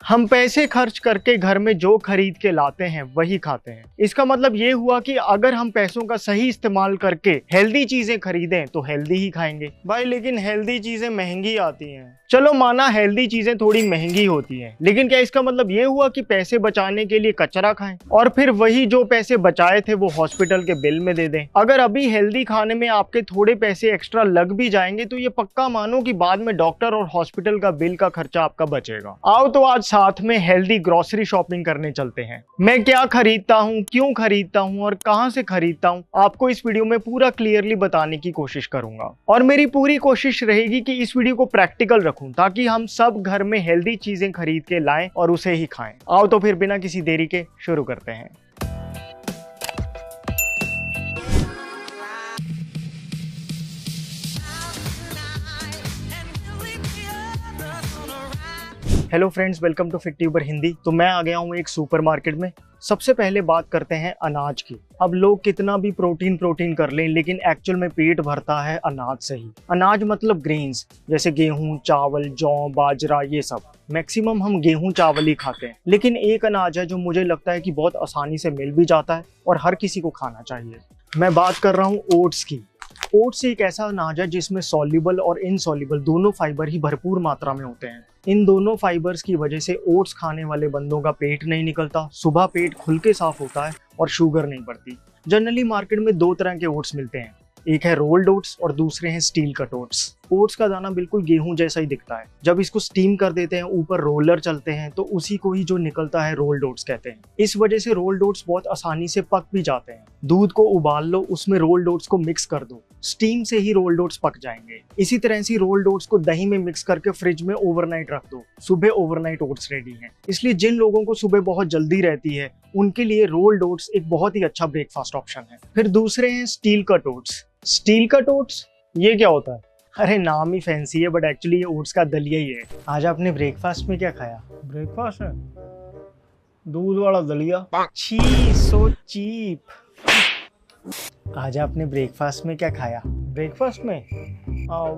हम पैसे खर्च करके घर में जो खरीद के लाते हैं वही खाते हैं। इसका मतलब ये हुआ कि अगर हम पैसों का सही इस्तेमाल करके हेल्दी चीजें खरीदें तो हेल्दी ही खाएंगे। भाई लेकिन हेल्दी चीजें महंगी आती हैं। चलो माना हेल्दी चीजें थोड़ी महंगी होती हैं, लेकिन क्या इसका मतलब ये हुआ कि पैसे बचाने के लिए कचरा खाएं और फिर वही जो पैसे बचाए थे वो हॉस्पिटल के बिल में दे दें? अगर अभी हेल्दी खाने में आपके थोड़े पैसे एक्स्ट्रा लग भी जाएंगे तो ये पक्का मानो कि बाद में डॉक्टर और हॉस्पिटल का बिल का खर्चा आपका बचेगा। आओ तो आज साथ में हेल्दी ग्रोसरी शॉपिंग करने चलते हैं। मैं क्या खरीदता हूँ, क्यों खरीदता हूँ और कहाँ से खरीदता हूँ, आपको इस वीडियो में पूरा क्लियरली बताने की कोशिश करूंगा। और मेरी पूरी कोशिश रहेगी कि इस वीडियो को प्रैक्टिकल रखूं ताकि हम सब घर में हेल्दी चीजें खरीद के लाएं और उसे ही खाएं। आओ तो फिर बिना किसी देरी के शुरू करते हैं। Hello friends, welcome to Fit Tuber Hindi. तो मैं आ गया हूँ एक सुपरमार्केट में। सबसे पहले बात करते हैं अनाज की। अब लोग कितना भी प्रोटीन कर लें, लेकिन एक्चुअल में पेट भरता है अनाज से ही। अनाज मतलब ग्रेन्स, जैसे गेहूं, चावल, जौ, बाजरा, ये सब। मैक्सिमम हम गेहूं चावल ही खाते हैं, लेकिन एक अनाज है जो मुझे लगता है कि बहुत आसानी से मिल भी जाता है और हर किसी को खाना चाहिए। मैं बात कर रहा हूँ ओट्स की। ओट्स एक ऐसा अनाज है जिसमें सॉल्युबल और इनसॉल्युबल दोनों फाइबर ही भरपूर मात्रा में होते हैं। इन दोनों फाइबर्स की वजह से ओट्स खाने वाले बंदों का पेट नहीं निकलता, सुबह पेट खुल के साफ होता है और शुगर नहीं बढ़ती। जनरली मार्केट में दो तरह के ओट्स मिलते हैं, एक है रोल्ड ओट्स और दूसरे हैं स्टील कट ओट्स। ओट्स का दाना बिल्कुल गेहूं जैसा ही दिखता है। जब इसको स्टीम कर देते हैं, ऊपर रोलर चलते हैं, तो उसी को ही जो निकलता है रोल्ड ओट्स कहते हैं। इस वजह से रोल्ड ओट्स बहुत आसानी से पक भी जाते हैं। दूध को उबाल लो, उसमें रोल्ड ओट्स को मिक्स कर दो, स्टीम से ही रोल्ड ओट्स पक जाएंगे। इसी तरह से रोल्ड ओट्स को दही में मिक्स करके फ्रिज में ओवरनाइट रख दो, सुबह ओवरनाइट ओट्स रेडी हैं। इसलिए जिन लोगों को सुबह बहुत जल्दी रहती है उनके लिए रोल्ड ओट्स एक बहुत ही अच्छा ब्रेकफास्ट ऑप्शन है। फिर दूसरे हैं steel cut oats. Steel cut oats ये क्या होता है? अरे नाम ही फैंसी है, बट एक्चुअली ये ओट्स का दलिया ही है। आज आपने ब्रेकफास्ट में क्या खाया? ब्रेकफास्ट है दूध वाला दलिया। छी, सो चीप। आज आपने ब्रेकफास्ट में क्या खाया? ब्रेकफास्ट में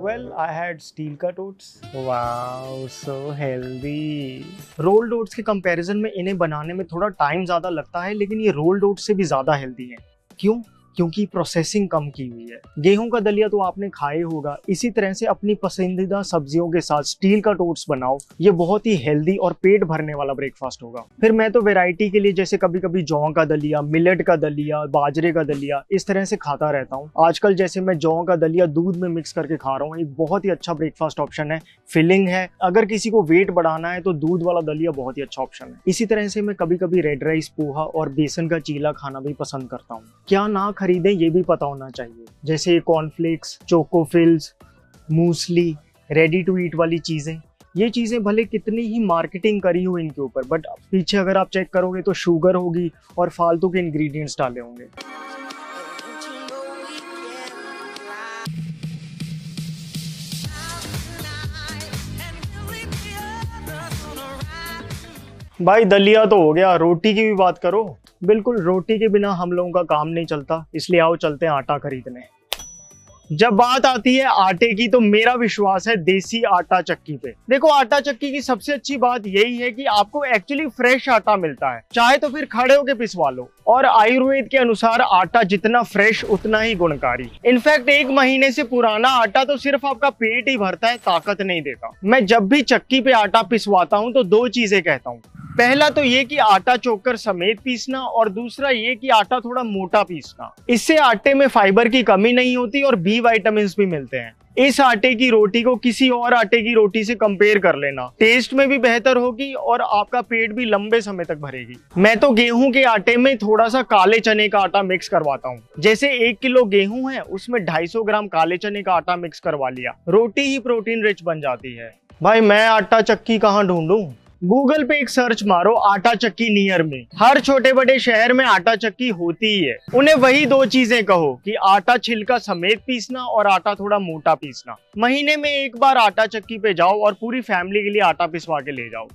well I had steel cut oats. Wow, so healthy. Rolled oats के कंपैरिजन में इन्हें बनाने में थोड़ा टाइम ज्यादा लगता है, लेकिन ये रोल्ड ओट्स से भी ज्यादा हेल्दी है। क्यों? क्योंकि प्रोसेसिंग कम की हुई है। गेहूं का दलिया तो आपने खाए होगा, इसी तरह से अपनी पसंदीदा सब्जियों के साथ स्टील का ओट्स बनाओ, ये बहुत ही हेल्दी और पेट भरने वाला ब्रेकफास्ट होगा। फिर मैं तो वैरायटी के लिए जैसे कभी कभी जौ का दलिया, मिलेट का दलिया, बाजरे का दलिया, इस तरह से खाता रहता हूँ। आजकल जैसे मैं जौ का दलिया दूध में मिक्स करके खा रहा हूँ, एक बहुत ही अच्छा ब्रेकफास्ट ऑप्शन है, फिलिंग है। अगर किसी को वेट बढ़ाना है तो दूध वाला दलिया बहुत ही अच्छा ऑप्शन है। इसी तरह से मैं कभी कभी रेड राइस, पोहा और बेसन का चीला खाना भी पसंद करता हूँ। क्या ना खरीदें ये भी पता होना चाहिए, जैसे cornflakes, chocofills, muesli, ready to eat वाली चीजें। ये चीजें भले कितनी ही मार्केटिंग करी हो इनके ऊपर, बट पीछे अगर आप चेक करोगे तो शुगर होगी और फालतू के इंग्रेडिएंट्स डाले होंगे। भाई दलिया तो हो गया, रोटी की भी बात करो। बिल्कुल, रोटी के बिना हम लोगों का काम नहीं चलता, इसलिए आओ चलते हैं आटा खरीदने। जब बात आती है आटे की तो मेरा विश्वास है देसी आटा चक्की पे। देखो, आटा चक्की की सबसे अच्छी बात यही है कि आपको एक्चुअली फ्रेश आटा मिलता है, चाहे तो फिर खड़े होके पिसवा लो। और आयुर्वेद के अनुसार आटा जितना फ्रेश उतना ही गुणकारी। इनफैक्ट एक महीने से पुराना आटा तो सिर्फ आपका पेट ही भरता है, ताकत नहीं देता। मैं जब भी चक्की पे आटा पिसवाता हूँ तो दो चीजें कहता हूँ। पहला तो ये कि आटा चोकर समेत पीसना, और दूसरा ये कि आटा थोड़ा मोटा पीसना। इससे आटे में फाइबर की कमी नहीं होती और बी विटामिन भी मिलते हैं। इस आटे की रोटी को किसी और आटे की रोटी से कंपेयर कर लेना, टेस्ट में भी बेहतर होगी और आपका पेट भी लंबे समय तक भरेगी। मैं तो गेहूं के आटे में थोड़ा सा काले चने का आटा मिक्स करवाता हूँ। जैसे 1 किलो गेहूं है, उसमें 250 ग्राम काले चने का आटा मिक्स करवा लिया, रोटी ही प्रोटीन रिच बन जाती है। भाई मैं आटा चक्की कहाँ ढूंढूं? गूगल पे एक सर्च मारो, आटा चक्की नियर में। हर छोटे बड़े शहर में आटा चक्की होती ही है। उन्हें वही दो चीजें कहो कि आटा छिलका समेत पीसना और आटा थोड़ा मोटा पीसना। महीने में एक बार आटा चक्की पे जाओ और पूरी फैमिली के लिए आटा पिसवा के ले जाओ।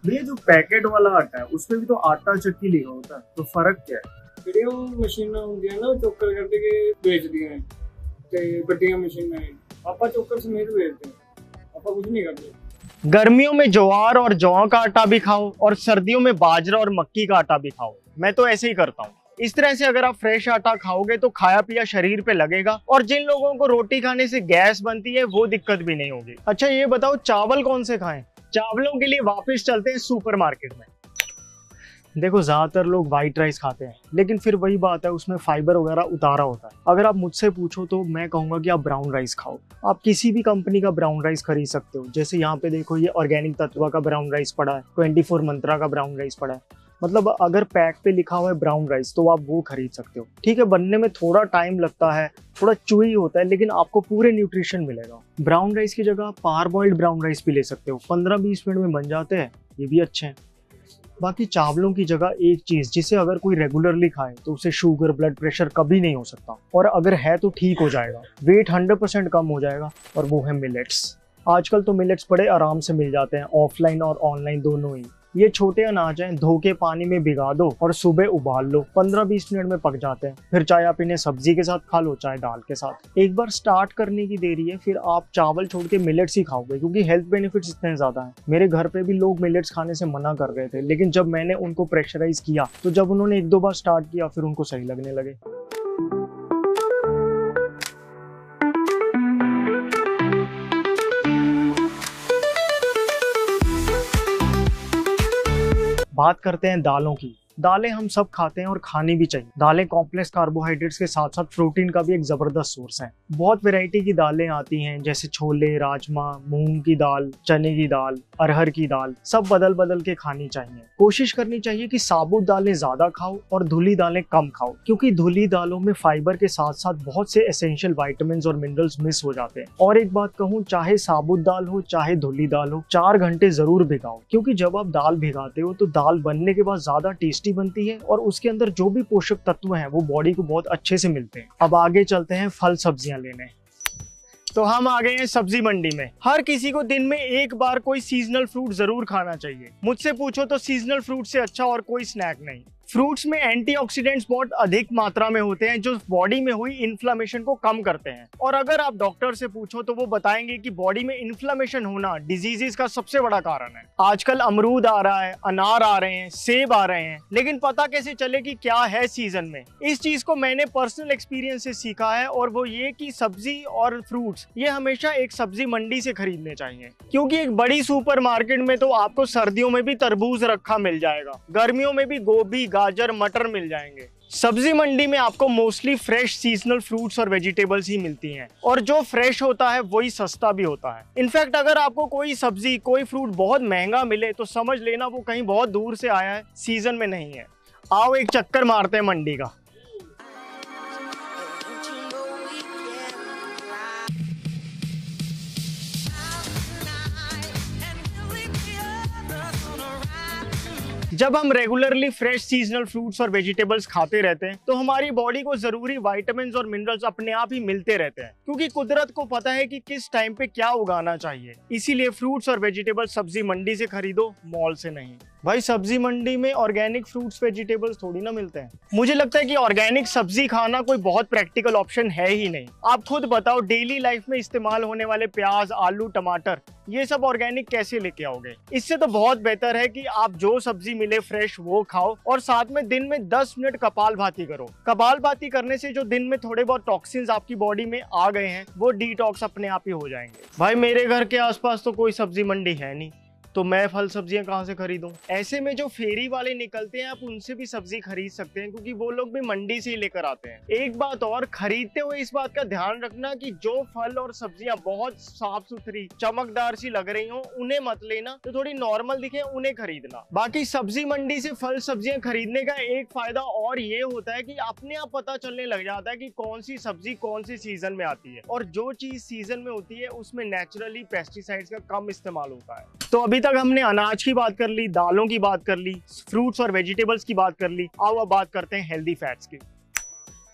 ये जो पैकेट वाला आटा है उसमें भी तो आटा चक्की लिखा होता है, तो फर्क क्या है? ਜਿਹੜੀਆਂ ਮਸ਼ੀਨਾਂ ਹੁੰਦੀਆਂ ਨਾ ਚੋਕਰ ਕੱਢ ਕੇ ਵੇਚਦੀਆਂ ਨੇ ਤੇ ਵੱਡੀਆਂ ਮਸ਼ੀਨਾਂ ਨੇ ਆਪਾਂ ਚੋਕਰ ਸਮੇਤ ਵੇਚਦੇ ਹਾਂ ਆਪਾਂ कुछ नहीं करते। गर्मियों में ज्वार और जौ का आटा भी खाओ और सर्दियों में बाजरा और मक्की का आटा भी खाओ। मैं तो ऐसे ही करता हूँ। इस तरह से अगर आप फ्रेश आटा खाओगे तो खाया पिया शरीर पे लगेगा और जिन लोगों को रोटी खाने से गैस बनती है वो दिक्कत भी नहीं होगी। अच्छा ये बताओ चावल कौन से खाएं? चावलों के लिए वापस चलते हैं सुपरमार्केट में। देखो ज्यादातर लोग व्हाइट राइस खाते हैं लेकिन फिर वही बात है उसमें फाइबर वगैरह उतारा होता है। अगर आप मुझसे पूछो तो मैं कहूंगा कि आप ब्राउन राइस खाओ। आप किसी भी कंपनी का ब्राउन राइस खरीद सकते हो। जैसे यहाँ पे देखो ये ऑर्गेनिक तत्वा का ब्राउन राइस पड़ा है, 24 मंत्रा का ब्राउन राइस पड़ा है। मतलब अगर पैक पे लिखा हुआ है ब्राउन राइस तो आप वो खरीद सकते हो। ठीक है बनने में थोड़ा टाइम लगता है, थोड़ा चुई होता है लेकिन आपको पूरे न्यूट्रिशन मिलेगा। ब्राउन राइस की जगह पार बॉइल्ड ब्राउन राइस भी ले सकते हो, 15-20 मिनट में बन जाते हैं, ये भी अच्छे हैं। बाकी चावलों की जगह एक चीज जिसे अगर कोई रेगुलरली खाए तो उसे शुगर ब्लड प्रेशर कभी नहीं हो सकता और अगर है तो ठीक हो जाएगा, वेट 100% कम हो जाएगा और वो है मिलेट्स। आजकल तो मिलेट्स बड़े आराम से मिल जाते हैं ऑफलाइन और ऑनलाइन दोनों ही। ये छोटे अनाज हैं, धो के पानी में भिगा दो और सुबह उबाल लो, 15-20 मिनट में पक जाते हैं। फिर चाहे आप इन्हें सब्जी के साथ खा लो चाहे दाल के साथ। एक बार स्टार्ट करने की देरी है फिर आप चावल छोड़ के मिलेट्स ही खाओगे क्योंकि हेल्थ बेनिफिट्स इतने ज्यादा हैं। मेरे घर पे भी लोग मिलेट्स खाने से मना कर रहे थे लेकिन जब मैंने उनको प्रेशराइज किया तो जब उन्होंने 1-2 बार स्टार्ट किया फिर उनको सही लगने लगे। बात करते हैं दालों की। दालें हम सब खाते हैं और खानी भी चाहिए। दालें कॉम्प्लेक्स कार्बोहाइड्रेट्स के साथ साथ प्रोटीन का भी एक जबरदस्त सोर्स है। बहुत वैरायटी की दालें आती हैं जैसे छोले, राजमा, मूंग की दाल, चने की दाल, अरहर की दाल, सब बदल बदल के खानी चाहिए। कोशिश करनी चाहिए कि साबुत दालें ज्यादा खाओ और धुली दालें कम खाओ क्योंकि धुली दालों में फाइबर के साथ साथ बहुत से एसेंशियल विटामिन और मिनरल्स मिस हो जाते हैं। और एक बात कहूँ, चाहे साबुत दाल हो चाहे धुली दाल हो, 4 घंटे जरूर भिगाओ क्योंकि जब आप दाल भिगाते हो तो दाल बनने के बाद ज्यादा टेस्टी बनती है और उसके अंदर जो भी पोषक तत्व हैं वो बॉडी को बहुत अच्छे से मिलते हैं। अब आगे चलते हैं फल सब्जियां लेने। तो हम आ गए हैं सब्जी मंडी में। हर किसी को दिन में एक बार कोई सीजनल फ्रूट जरूर खाना चाहिए। मुझसे पूछो तो सीजनल फ्रूट से अच्छा और कोई स्नैक नहीं। फ्रूट्स में एंटीऑक्सीडेंट्स बहुत अधिक मात्रा में होते हैं जो बॉडी में हुई इन्फ्लेमेशन को कम करते हैं। और अगर आप डॉक्टर से पूछो तो वो बताएंगे कि बॉडी में इन्फ्लेमेशन होना डिजीजेस का सबसे बड़ा कारण है। आजकल अमरूद आ रहा है, अनार आ रहे हैं, सेब आ रहे हैं, लेकिन पता कैसे चले कि क्या है सीजन में? इस चीज को मैंने पर्सनल एक्सपीरियंस से सीखा है और वो ये कि सब्जी और फ्रूट्स ये हमेशा एक सब्जी मंडी से खरीदने चाहिए क्योंकि एक बड़ी सुपर मार्केट में तो आपको सर्दियों में भी तरबूज रखा मिल जाएगा, गर्मियों में भी गोभी, गाजर, मटर मिल जाएंगे। सब्जी मंडी में आपको मोस्टली फ्रेश सीजनल फ्रूट्स और वेजिटेबल्स ही मिलती हैं और जो फ्रेश होता है वही सस्ता भी होता है। इनफैक्ट अगर आपको कोई सब्जी कोई फ्रूट बहुत महंगा मिले तो समझ लेना वो कहीं बहुत दूर से आया है, सीजन में नहीं है। आओ एक चक्कर मारते हैं मंडी का। जब हम रेगुलरली फ्रेश सीजनल फ्रूट्स और वेजिटेबल्स खाते रहते हैं तो हमारी बॉडी को जरूरी विटामिन्स और मिनरल्स अपने आप ही मिलते रहते हैं क्योंकि कुदरत को पता है कि किस टाइम पे क्या उगाना चाहिए। इसीलिए फ्रूट्स और वेजिटेबल्स सब्जी मंडी से खरीदो, मॉल से नहीं। भाई सब्जी मंडी में ऑर्गेनिक फ्रूट्स वेजिटेबल्स थोड़ी ना मिलते हैं। मुझे लगता है कि ऑर्गेनिक सब्जी खाना कोई बहुत प्रैक्टिकल ऑप्शन है ही नहीं। आप खुद बताओ डेली लाइफ में इस्तेमाल होने वाले प्याज, आलू, टमाटर ये सब ऑर्गेनिक कैसे लेके आओगे? इससे तो बहुत बेहतर है कि आप जो सब्जी मिले फ्रेश वो खाओ और साथ में दिन में 10 मिनट कपालभाति करो। कपालभाति करने से जो दिन में थोड़े बहुत टॉक्सिन्स आपकी बॉडी में आ गए हैं वो डिटॉक्स अपने आप ही हो जाएंगे। भाई मेरे घर के आसपास तो कोई सब्जी मंडी है नहीं तो मैं फल सब्जियां कहाँ से खरीदूं? ऐसे में जो फेरी वाले निकलते हैं आप उनसे भी सब्जी खरीद सकते हैं क्योंकि वो लोग भी मंडी से ही लेकर आते हैं। एक बात और, खरीदते हुए इस बात का ध्यान रखना कि जो फल और सब्जियां बहुत साफ सुथरी चमकदार सी लग रही हो उन्हें मत लेना, जो थोड़ी नॉर्मल दिखे उन्हें खरीदना। बाकी सब्जी मंडी से फल सब्जियां खरीदने का एक फायदा और ये होता है कि अपने आप पता चलने लग जाता है कि कौन सी सब्जी कौन सी सीजन में आती है और जो चीज सीजन में होती है उसमें नेचुरली पेस्टिसाइड्स का कम इस्तेमाल होता है। तो अभी तक हमने अनाज की बात कर ली, दालों की बात कर ली, फ्रूट्स और वेजिटेबल्स की बात कर ली। आओ अब बात करते हैं हेल्दी फैट्स की।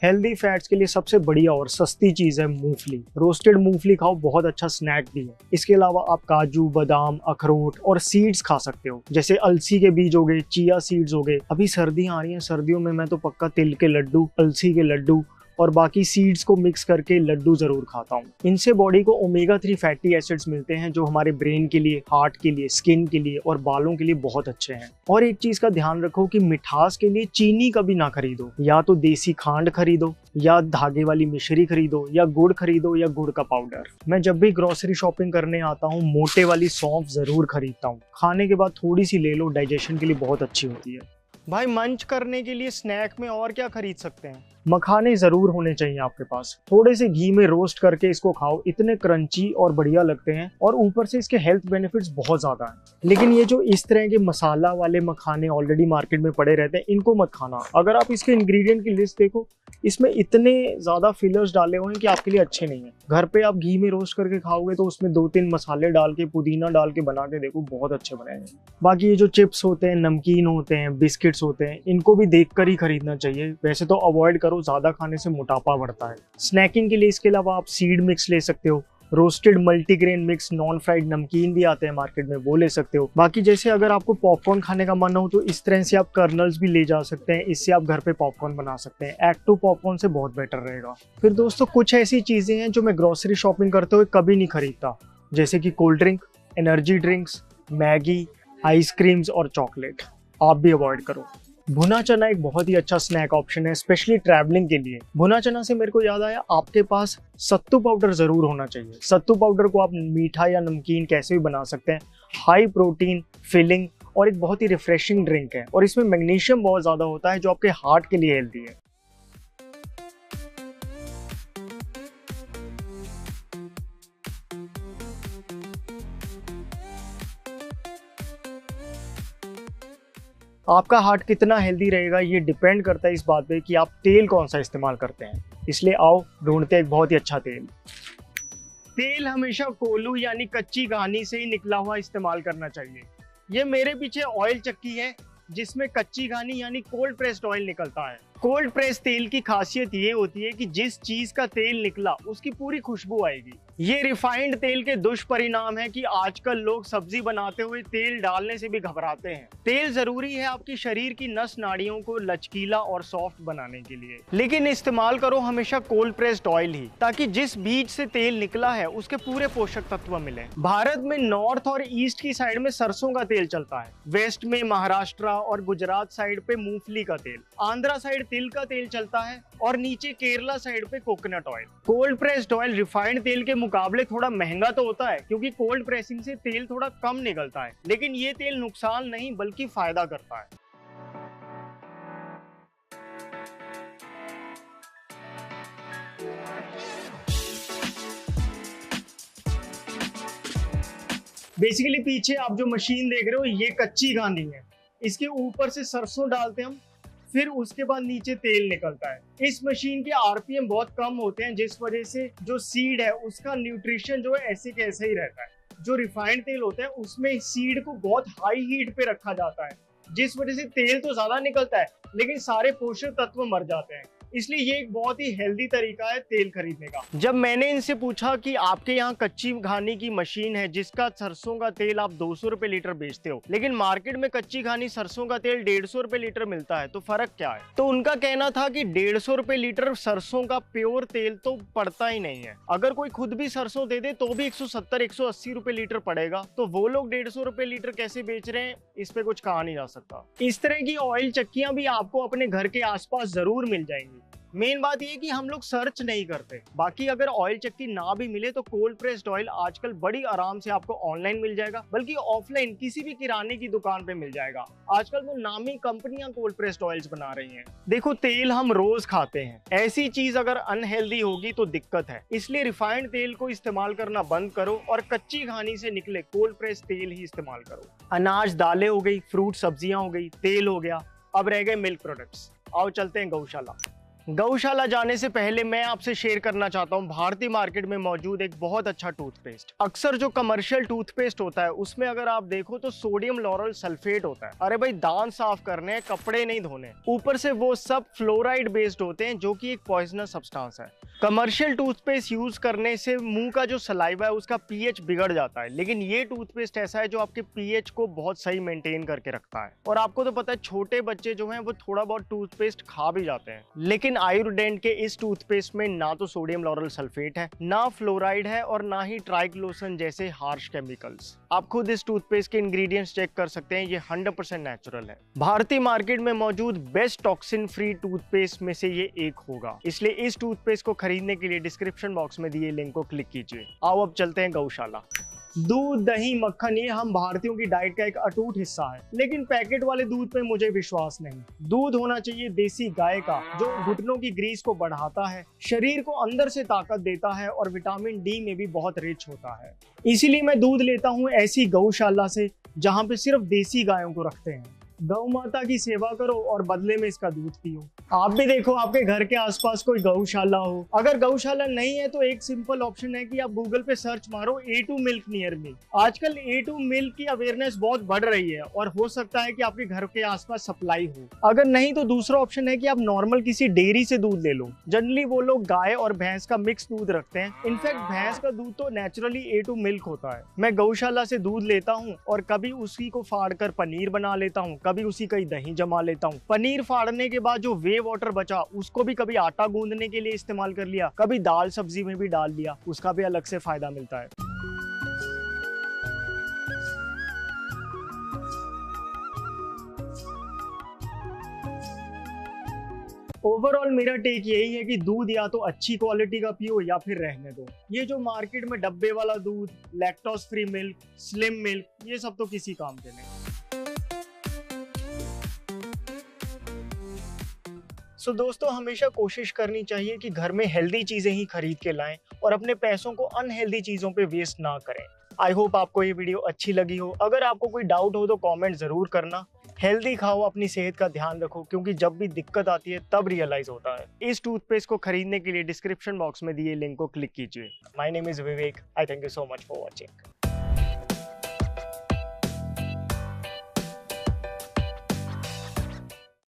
हेल्दी फैट्स के लिए सबसे बढ़िया और सस्ती चीज है मूंगफली। रोस्टेड मूंगफली खाओ, बहुत अच्छा स्नैक भी है। इसके अलावा आप काजू, बादाम, अखरोट और सीड्स खा सकते हो, जैसे अलसी के बीज हो गए, चिया सीड्स हो गए। अभी सर्दियां आ रही हैं, सर्दियों में मैं तो पक्का तिल के लड्डू, अलसी के लड्डू और बाकी सीड्स को मिक्स करके लड्डू जरूर खाता हूँ। इनसे बॉडी को ओमेगा 3 फैटी एसिड्स मिलते हैं, जो हमारे ब्रेन के लिए, हार्ट के लिए, स्किन के लिए और बालों के लिए बहुत अच्छे हैं। और एक चीज का ध्यान रखो कि मिठास के लिए चीनी कभी ना खरीदो। या तो देसी खांड खरीदो, या धागे वाली मिश्री खरीदो, या गुड़ खरीदो, या गुड़ का पाउडर। मैं जब भी ग्रोसरी शॉपिंग करने आता हूँ मोटे वाली सौंफ जरूर खरीदता हूँ। खाने के बाद थोड़ी सी ले लो, डाइजेशन के लिए बहुत अच्छी होती है। भाई मंच करने के लिए स्नैक में और क्या खरीद सकते हैं? मखाने जरूर होने चाहिए आपके पास। थोड़े से घी में रोस्ट करके इसको खाओ, इतने क्रंची और बढ़िया लगते हैं और ऊपर से इसके हेल्थ बेनिफिट्स बहुत ज्यादा हैं। लेकिन ये जो इस तरह के मसाला वाले मखाने ऑलरेडी मार्केट में पड़े रहते हैं, इनको मत खाना। अगर आप इसके इंग्रेडिएंट की लिस्ट देखो, इसमें इतने ज्यादा फिलर्स डाले हुए हैं कि आपके लिए अच्छे नहीं है। घर पे आप घी में रोस्ट करके खाओगे तो उसमें 2-3 मसाले डाल के, पुदीना डाल के बना के देखो, बहुत अच्छे बनेंगे। बाकी ये जो चिप्स होते हैं, नमकीन होते हैं, बिस्किट्स होते हैं, इनको भी देखकर ही खरीदना चाहिए। वैसे तो अवॉइड करो, ज्यादा खाने से मोटापा बढ़ता है। स्नैकिंग के लिए इसके अलावा आप सीड मिक्स ले सकते हो, roasted multigrain mix, non fried नमकीन भी आते हैं मार्केट में, वो ले सकते हो। बाकी जैसे अगर आपको पॉपकॉर्न खाने का मन हो तो इस तरह से आप कर्नल्स भी ले जा सकते हैं, इससे आप घर पे पॉपकॉर्न बना सकते हैं। एक्टिव पॉपकॉर्न से बहुत बेटर रहेगा। फिर दोस्तों कुछ ऐसी चीजें हैं जो मैं ग्रोसरी शॉपिंग करते हुए कभी नहीं खरीदता, जैसे कि cold drink, energy drinks, Maggi, ice creams और चॉकलेट। आप भी अवॉइड करो। भुना चना एक बहुत ही अच्छा स्नैक ऑप्शन है, स्पेशली ट्रैवलिंग के लिए। भुना चना से मेरे को याद आया, आपके पास सत्तू पाउडर जरूर होना चाहिए। सत्तू पाउडर को आप मीठा या नमकीन कैसे भी बना सकते हैं। हाई प्रोटीन, फिलिंग और एक बहुत ही रिफ्रेशिंग ड्रिंक है, और इसमें मैग्नीशियम बहुत ज्यादा होता है जो आपके हार्ट के लिए हेल्दी है। आपका हार्ट कितना हेल्दी रहेगा ये डिपेंड करता है इस बात पे कि आप तेल कौन सा इस्तेमाल करते हैं। इसलिए आओ ढूंढते हैं एक बहुत ही अच्छा तेल। तेल हमेशा कोल्हू यानी कच्ची घानी से ही निकला हुआ इस्तेमाल करना चाहिए। ये मेरे पीछे ऑयल चक्की है जिसमें कच्ची घानी यानी कोल्ड प्रेस्ड ऑयल निकलता है। कोल्ड प्रेस तेल की खासियत ये होती है कि जिस चीज का तेल निकला उसकी पूरी खुशबू आएगी। ये रिफाइंड तेल के दुष्परिणाम है कि आजकल लोग सब्जी बनाते हुए तेल डालने से भी घबराते हैं। तेल जरूरी है आपकी शरीर की नस नाड़ियों को लचकीला और सॉफ्ट बनाने के लिए, लेकिन इस्तेमाल करो हमेशा कोल्ड प्रेस्ड ऑयल ही, ताकि जिस बीज से तेल निकला है उसके पूरे पोषक तत्व मिले। भारत में नॉर्थ और ईस्ट की साइड में सरसों का तेल चलता है, वेस्ट में महाराष्ट्र और गुजरात साइड पे मूंगफली का तेल, आंध्रा साइड तिल का तेल चलता है और नीचे केरला साइड पे coconut oil. Cold pressed oil refined तेल के मुकाबले थोड़ा महंगा तो होता है क्योंकि कोल्ड प्रेसिंग से तेल थोड़ा कम निकलता है, लेकिन ये तेल नुकसान नहीं बल्कि फायदा करता है। बेसिकली पीछे आप जो मशीन देख रहे हो ये कच्ची घानी है, इसके ऊपर से सरसों डालते हैं हम, फिर उसके बाद नीचे तेल निकलता है। इस मशीन के आरपीएम बहुत कम होते हैं जिस वजह से जो सीड है उसका न्यूट्रिशन जो है ऐसे के ऐसे ही रहता है। जो रिफाइंड तेल होता है उसमें सीड को बहुत हाई हीट पे रखा जाता है, जिस वजह से तेल तो ज्यादा निकलता है लेकिन सारे पोषक तत्व मर जाते हैं। इसलिए ये एक बहुत ही हेल्दी तरीका है तेल खरीदने का। जब मैंने इनसे पूछा कि आपके यहाँ कच्ची घानी की मशीन है जिसका सरसों का तेल आप 200 रुपए लीटर बेचते हो, लेकिन मार्केट में कच्ची घानी सरसों का तेल 150 रुपए लीटर मिलता है, तो फर्क क्या है? तो उनका कहना था कि 150 रुपए लीटर सरसों का प्योर तेल तो पड़ता ही नहीं है। अगर कोई खुद भी सरसों दे दे तो भी 170-180 रुपए लीटर पड़ेगा, तो वो लोग 150 रुपए लीटर कैसे बेच रहे हैं इस पे कुछ कहा नहीं जा सकता। इस तरह की ऑयल चक्कियां भी आपको अपने घर के आसपास जरूर मिल जाएंगी। मेन बात ये कि हम लोग सर्च नहीं करते। बाकी अगर ऑयल चक्की ना भी मिले तो कोल्ड प्रेस्ड ऑयल आजकल बड़ी आराम से आपको ऑनलाइन मिल जाएगा, बल्कि ऑफलाइन किसी भी किराने की दुकान पे मिल जाएगा। आजकल वो नामी कंपनियां कोल्ड प्रेस्ड ऑयल्स बना रही हैं। देखो तेल हम रोज खाते हैं, ऐसी चीज अगर अनहेल्दी होगी तो दिक्कत है। इसलिए रिफाइंड तेल को इस्तेमाल करना बंद करो और कच्ची घानी से निकले कोल्ड प्रेस्ड तेल ही इस्तेमाल करो। अनाज दालें हो गई, फ्रूट सब्जियां हो गई, तेल हो गया, अब रह गए मिल्क प्रोडक्ट्स। आओ चलते हैं गौशाला। गौशाला जाने से पहले मैं आपसे शेयर करना चाहता हूँ भारतीय मार्केट में मौजूद एक बहुत अच्छा टूथपेस्ट। अक्सर जो कमर्शियल टूथपेस्ट होता है उसमें अगर आप देखो तो सोडियम लॉरल सल्फेट होता है। अरे भाई दांत साफ करने, कपड़े नहीं धोने, ऊपर से वो सब फ्लोराइड बेस्ड होते हैं जो कि एक पॉइजनस सब्सटेंस है। कमर्शियल टूथपेस्ट यूज करने से मुंह का जो सलाइवा है उसका पीएच बिगड़ जाता है, लेकिन ये टूथपेस्ट ऐसा है जो आपके पीएच को बहुत सही मेंटेन करके रखता है। और आपको तो पता है छोटे बच्चे जो हैं वो थोड़ा बहुत टूथपेस्ट खा भी जाते हैं, लेकिन आयुर्डेंट के इस टूथपेस्ट में ना तो सोडियम लॉरल सल्फेट है, ना फ्लोराइड है और ना ही ट्राइक्लोसन जैसे हार्श केमिकल्स। आप खुद इस टूथपेस्ट के इंग्रेडिएंट्स चेक कर सकते हैं, ये 100% नेचुरल है। भारतीय मार्केट में मौजूद बेस्ट टॉक्सिन फ्री टूथपेस्ट में से ये एक होगा, इसलिए इस टूथपेस्ट को खरीदने के लिए डिस्क्रिप्शन बॉक्स में दिए लिंक को क्लिक कीजिए। आओ अब चलते हैं गौशाला। दूध, दही, मक्खन ये हम भारतीयों की डाइट का एक अटूट हिस्सा है, लेकिन पैकेट वाले दूध पे मुझे विश्वास नहीं। दूध होना चाहिए देसी गाय का, जो घुटनों की ग्रीस को बढ़ाता है, शरीर को अंदर से ताकत देता है और विटामिन डी में भी बहुत रिच होता है। इसीलिए मैं दूध लेता हूँ ऐसी गौशाला से जहाँ पे सिर्फ देसी गायों को रखते हैं। गौ माता की सेवा करो और बदले में इसका दूध पियो। आप भी देखो आपके घर के आसपास कोई गौशाला हो। अगर गौशाला नहीं है तो एक सिंपल ऑप्शन है कि आप गूगल पे सर्च मारो A2 मिल्क नियर मी। आजकल A2 मिल्क की अवेयरनेस बहुत बढ़ रही है और हो सकता है कि आपके घर के आसपास सप्लाई हो। अगर नहीं तो दूसरा ऑप्शन है कि आप नॉर्मल किसी डेयरी से दूध ले लो। जनरली वो लोग गाय और भैंस का मिक्स दूध रखते हैं। इनफैक्ट भैंस का दूध तो नेचुरली A2 मिल्क होता है। मैं गौशाला से दूध लेता हूँ और कभी उसी को फाड़ कर पनीर बना लेता हूँ, कभी उसी का ही दही जमा लेता हूँ। पनीर फाड़ने के बाद जो वे वाटर बचा उसको भी कभी आटा गूंदने के लिए इस्तेमाल कर लिया, कभी दाल सब्जी में भी डाल लिया, उसका भी अलग से फायदा मिलता है। ओवरऑल मेरा टेक यही है कि दूध या तो अच्छी क्वालिटी का पियो या फिर रहने दो। ये जो मार्केट में डब्बे वाला दूध, lactose free milk, slim milk, ये सब तो किसी काम के नहीं। सो दोस्तों हमेशा कोशिश करनी चाहिए कि घर में हेल्दी चीजें ही खरीद के लाएं और अपने पैसों को अनहेल्दी चीजों पे वेस्ट ना करें। आई होप आपको ये वीडियो अच्छी लगी हो। अगर आपको कोई डाउट हो तो कमेंट जरूर करना। हेल्दी खाओ, अपनी सेहत का ध्यान रखो, क्योंकि जब भी दिक्कत आती है तब रियलाइज होता है। इस टूथपेस्ट को खरीदने के लिए डिस्क्रिप्शन बॉक्स में दिए लिंक को क्लिक कीजिए। My name is Vivek. I thank you so much for watching.